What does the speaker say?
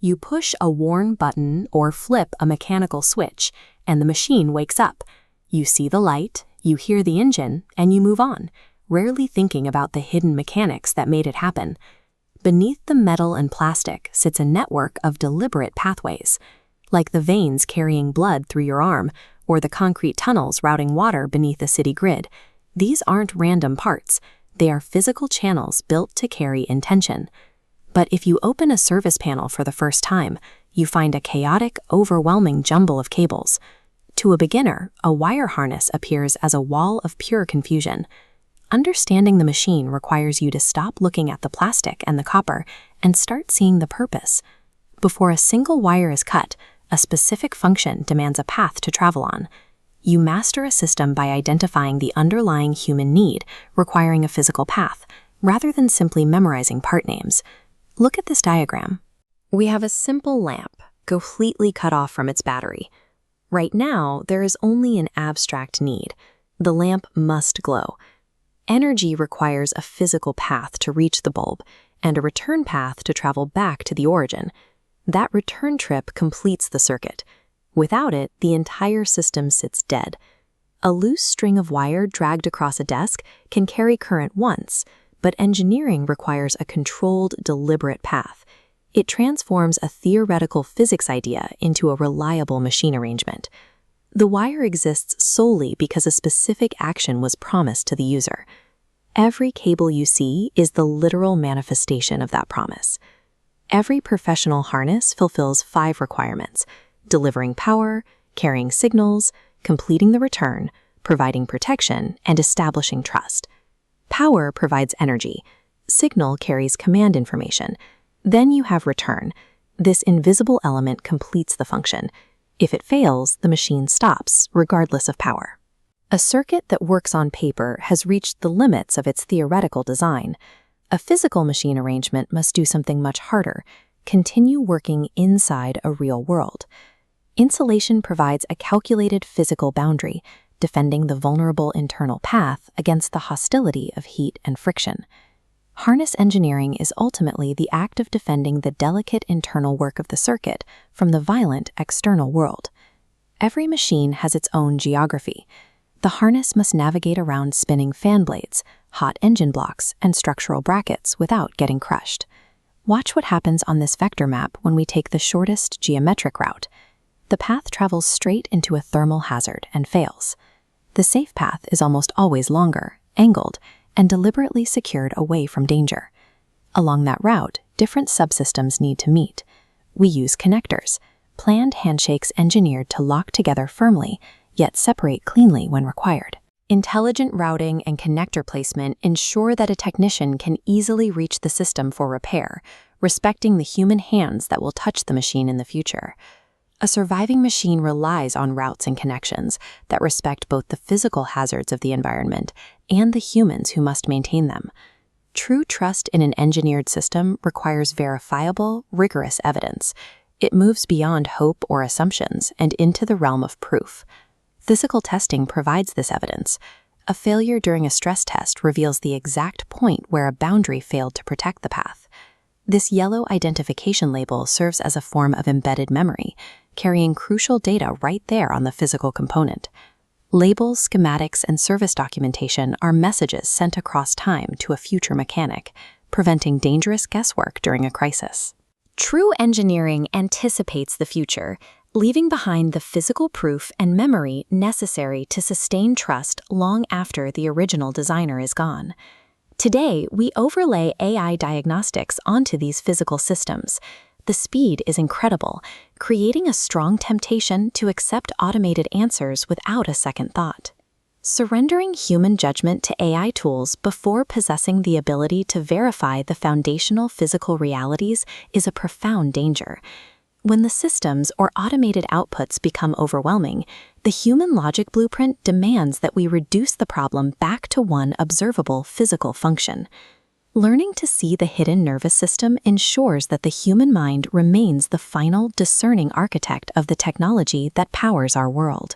You push a worn button or flip a mechanical switch, and the machine wakes up. You see the light, you hear the engine, and you move on, rarely thinking about the hidden mechanics that made it happen. Beneath the metal and plastic sits a network of deliberate pathways, like the veins carrying blood through your arm or the concrete tunnels routing water beneath a city grid. These aren't random parts. They are physical channels built to carry intention. But if you open a service panel for the first time, you find a chaotic, overwhelming jumble of cables. To a beginner, a wire harness appears as a wall of pure confusion. Understanding the machine requires you to stop looking at the plastic and the copper and start seeing the purpose. Before a single wire is cut, a specific function demands a path to travel on. You master a system by identifying the underlying human need, requiring a physical path, rather than simply memorizing part names. Look at this diagram. We have a simple lamp, completely cut off from its battery. Right now, there is only an abstract need. The lamp must glow. Energy requires a physical path to reach the bulb, and a return path to travel back to the origin. That return trip completes the circuit. Without it, the entire system sits dead. A loose string of wire dragged across a desk can carry current once, but engineering requires a controlled, deliberate path. It transforms a theoretical physics idea into a reliable machine arrangement. The wire exists solely because a specific action was promised to the user. Every cable you see is the literal manifestation of that promise. Every professional harness fulfills 5 requirements: delivering power, carrying signals, completing the return, providing protection, and establishing trust. Power provides energy. Signal carries command information. Then you have return. This invisible element completes the function. If it fails, the machine stops, regardless of power. A circuit that works on paper has reached the limits of its theoretical design. A physical machine arrangement must do something much harder: continue working inside a real world. Insulation provides a calculated physical boundary, defending the vulnerable internal path against the hostility of heat and friction. Harness engineering is ultimately the act of defending the delicate internal work of the circuit from the violent external world. Every machine has its own geography. The harness must navigate around spinning fan blades, hot engine blocks, and structural brackets without getting crushed. Watch what happens on this vector map when we take the shortest geometric route. The path travels straight into a thermal hazard and fails. The safe path is almost always longer, angled, and deliberately secured away from danger. Along that route, different subsystems need to meet. We use connectors, planned handshakes engineered to lock together firmly, yet separate cleanly when required. Intelligent routing and connector placement ensure that a technician can easily reach the system for repair, respecting the human hands that will touch the machine in the future. A surviving machine relies on routes and connections that respect both the physical hazards of the environment and the humans who must maintain them. True trust in an engineered system requires verifiable, rigorous evidence. It moves beyond hope or assumptions and into the realm of proof. Physical testing provides this evidence. A failure during a stress test reveals the exact point where a boundary failed to protect the path. This yellow identification label serves as a form of embedded memory, carrying crucial data right there on the physical component. Labels, schematics, and service documentation are messages sent across time to a future mechanic, preventing dangerous guesswork during a crisis. True engineering anticipates the future, leaving behind the physical proof and memory necessary to sustain trust long after the original designer is gone. Today, we overlay AI diagnostics onto these physical systems. The speed is incredible, creating a strong temptation to accept automated answers without a second thought. Surrendering human judgment to AI tools before possessing the ability to verify the foundational physical realities is a profound danger. When the systems or automated outputs become overwhelming, the human logic blueprint demands that we reduce the problem back to one observable physical function. Learning to see the hidden nervous system ensures that the human mind remains the final discerning architect of the technology that powers our world.